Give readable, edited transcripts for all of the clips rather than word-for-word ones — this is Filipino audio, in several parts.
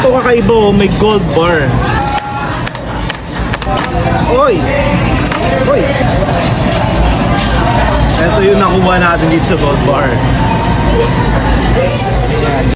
Ito kakaiba oh, may gold bar. Oy! Oy! Ito yung nakuha natin dito sa gold bar.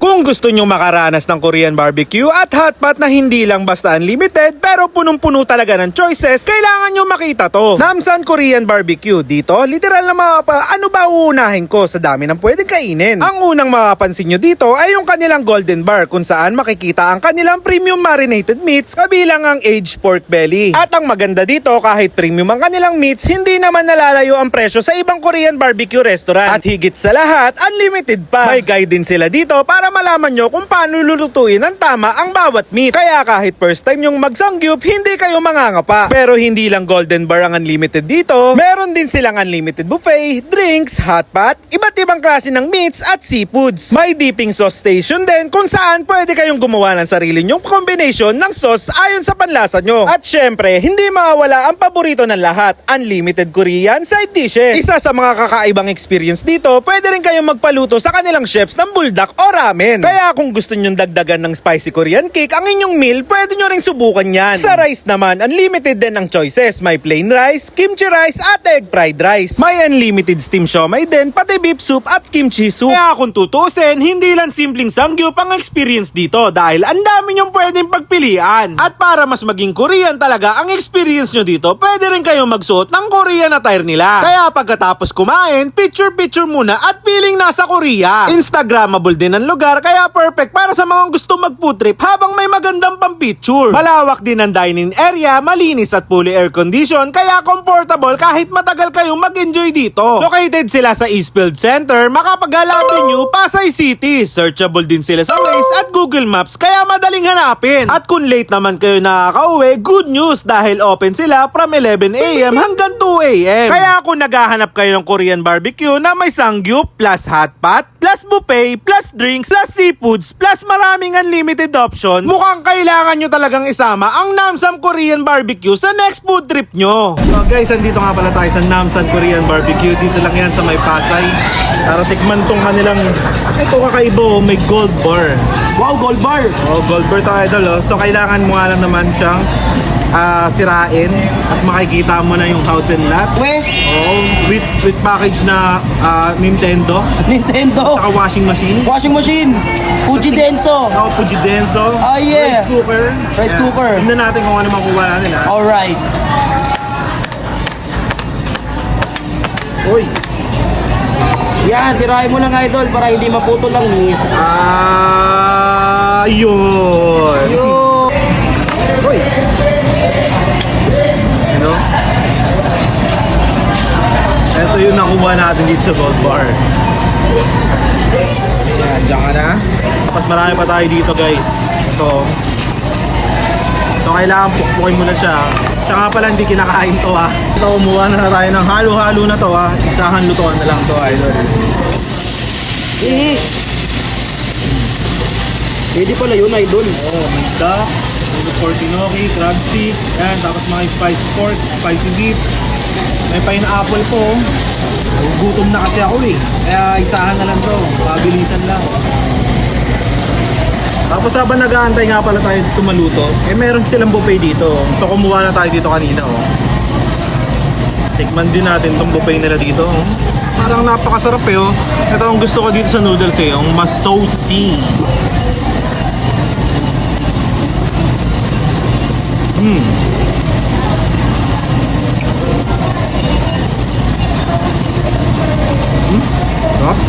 Kung gusto nyo makaranas ng Korean barbecue at hotpot na hindi lang basta unlimited pero punong-puno talaga ng choices, kailangan nyo makita to. Namsan Korean barbecue. Dito, literal na ano ba uunahin ko sa dami ng pwedeng kainin? Ang unang mapapansin nyo dito ay yung kanilang golden bar kung saan makikita ang kanilang premium marinated meats kabilang ang aged pork belly. At ang maganda dito, kahit premium ang kanilang meats, hindi naman nalalayo ang presyo sa ibang Korean barbecue restaurant. At higit sa lahat, unlimited pa. May guide din sila dito para malaman nyo kung paano lulutuin ng tama ang bawat meat. Kaya kahit first time yung magsangyup, hindi kayo mangangapa. Pero hindi lang golden bar ang unlimited dito. Meron din silang unlimited buffet, drinks, hotpot, iba't ibang klase ng meats at seafoods. May dipping sauce station din kung saan pwede kayong gumawa ng sarili nyong combination ng sauce ayon sa panlasa nyo. At syempre, hindi mawawala ang paborito ng lahat, unlimited Korean side dishes. Isa sa mga kakaibang experience dito, pwede rin kayong magpaluto sa kanilang chefs ng buldak o ramen. Kaya kung gusto nyong dagdagan ng spicy Korean cake ang inyong meal, pwede nyo ring subukan yan. Sa rice naman, unlimited din ang choices. May plain rice, kimchi rice at egg fried rice. May unlimited steam siomai din, pati beef soup at kimchi soup. Kaya kung tutusin, hindi lang simpleng sangyup ang experience dito dahil ang dami nyong pwedeng pagpilian. At para mas maging Korean talaga ang experience nyo dito, pwede rin kayong magsuot ng Korean attire nila. Kaya pagkatapos kumain, picture-picture muna at feeling nasa Korea. Instagrammable din ang lugar kaya perfect para sa mga gusto mag-food trip habang may magandang pang-picture. Malawak din ang dining area, malinis at fully air condition kaya comfortable kahit matagal kayong mag-enjoy dito. Located sila sa Eastfield Center, Makapag Avenue, Pasay City. Searchable din sila sa Waze at Google Maps kaya madaling hanapin. At kung late naman kayo nakakauwi, good news dahil open sila from 11 AM hanggang 2 AM. Kaya kung naghahanap kayo ng Korean barbecue na may sangyup plus hotpot plus buffet plus drinks plus seafoods plus maraming unlimited options, mukhang kailangan nyo talagang isama ang Namsan Korean Barbecue sa next food trip nyo. So guys, andito nga pala tayo sa Namsan Korean Barbecue. Dito lang yan sa may Pasay. Para tikman tong kanilang, ito kakaiba oh, may gold bar. Wow, gold bar! Oh, gold bar to idol oh. So kailangan mo nga lang naman siyang sirain at makikita mo na yung house and lot. Wes! Oh, with package na Nintendo. Nintendo! Saka washing machine. Washing machine! Fuji Denso! Oh, Fuji Denso. Oh, yeah. Rice cooker. Rice cooker. Tingnan natin kung ano makuha natin ha. Alright. Uy. Yan, sirahin mo lang idol para hindi maputol lang meat. Yun. Yo! Uy. Ano? Ito yung nakuha natin dito sa gold bar. Yan, dyan ka na. Tapos marami pa tayo dito guys. Ito. So kailangan pukpukin mo na siya. Siya nga pala hindi kinakain to ha. Ito, umuha na tayo ng halo-halo na to ha. Isahan lutuan na lang to idol. Pwede pala yun idol. Oh, may duck, pork inoki, crab stick, yan, tapos mga spicy pork, spicy beef. May pineapple po. Gutom na kasi ako eh. Kaya isahan na lang to. Pabilisan lang. Tapos habang nag-aantay nga pala tayo dito maluto, eh meron silang buffet dito. So kumuha na tayo dito kanina oh. Tikman din natin tong buffet nila dito oh. Parang napakasarap eh oh. Ito ang gusto ko dito sa noodles eh, yung masosi.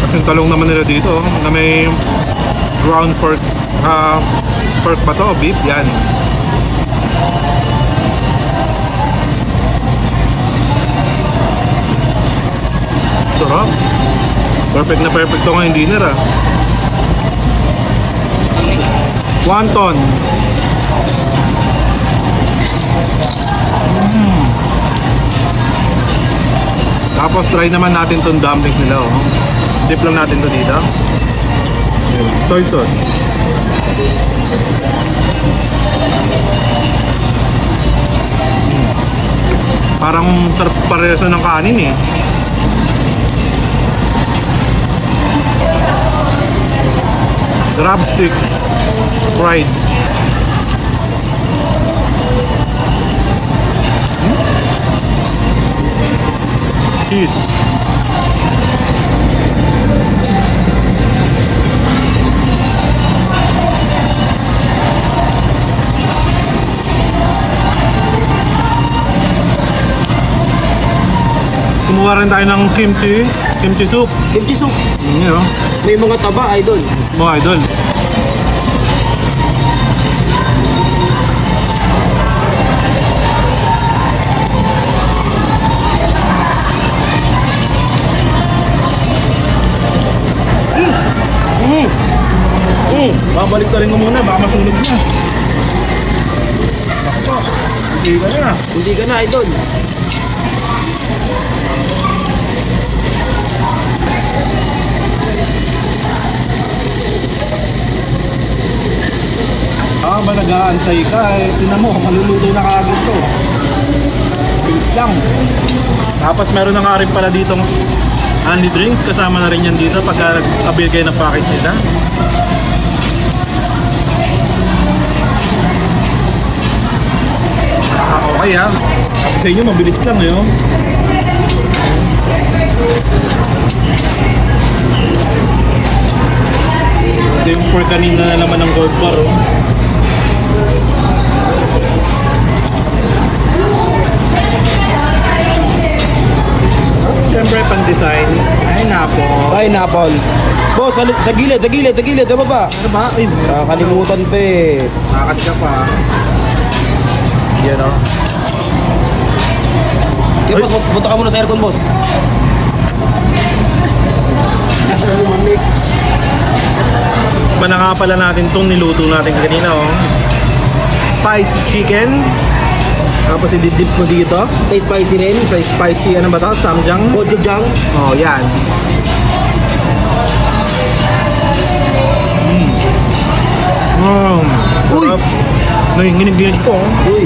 Kasi talong naman nila dito oh, na may ground pork, pork ba to? Beef? Yan. Sarap. Perfect na perfect to ngayong dinner ah. Wonton. Tapos try naman natin tong dumplings nila oh. Dip lang natin to dito. Soy sauce. Parang sarap pareso ng kanin eh. Crab stick fried. Cheese. Kumuha rin tayo ng kimchi soup. Kimchi soup. Yun, oh. May mga taba, idol. Mga idol. Babalik ka rin ko muna, baka masunog na. Ako, hindi ka na. Hindi ka na, idol. Ba nag-aantay ka eh. Tinan mo, maluluto na kaagad to. Bilis lang. Tapos meron na nga rin pala ditong only drinks. Kasama na rin yan dito pagka nag-avail kayo ng package nila. Okay ha. Sa inyo mabilis lang eh. Oh. Ito yung pork kanina na naman ng gold bar. Oh. Siyempre, pang-design. Pineapple. Pineapple. Boss, sa gilid, sa baba. Ano ba? Ay, Nakakalimutan pa eh. nakakas ka pa. Yan o. Okay, boss, punta ka muna sa aircon, boss. Pa na nga pala natin itong niluto natin kanina oh. Spicy chicken. Tapos i-dip mo dito. Sa spicy rin. Sa spicy, ano ba ito? Samjang? Gochujang. Oh, yan. Uy! Sarap. Nanginginig-ginig po. Oh. Uy.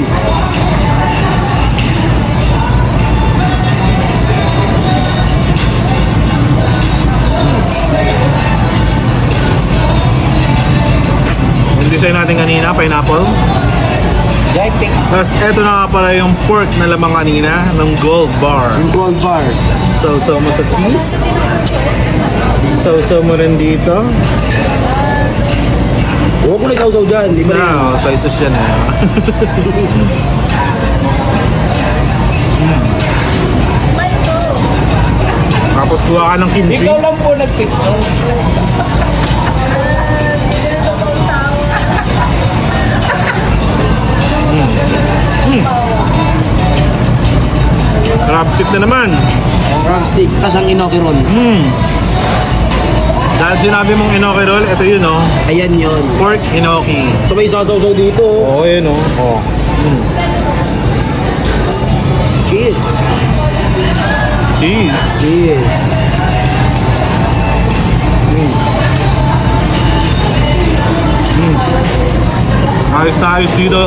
Yung design natin kanina, pineapple. Giant pick. Tapos eto na nga pala yung pork na lamang kanina ng Gold Bar. Yung gold bar. Sausaw mo sa cheese. Sausaw mo rin dito. Huwag mo na sausaw dyan. Di ba rin? Na, soy sauce yan eh. Tapos kuha ka ng kimchi. lang po nagpicture. Crab stick na naman. Crab stick. Tapos ang inoki roll. Dahil sinabi mong enoki roll, ito yun oh. Ayan yun. Pork enoki. Sabay sasawsaw dito. Oo, yun oh. Oh. Cheese. Cheese. Cheese. Ayos na ayos dito.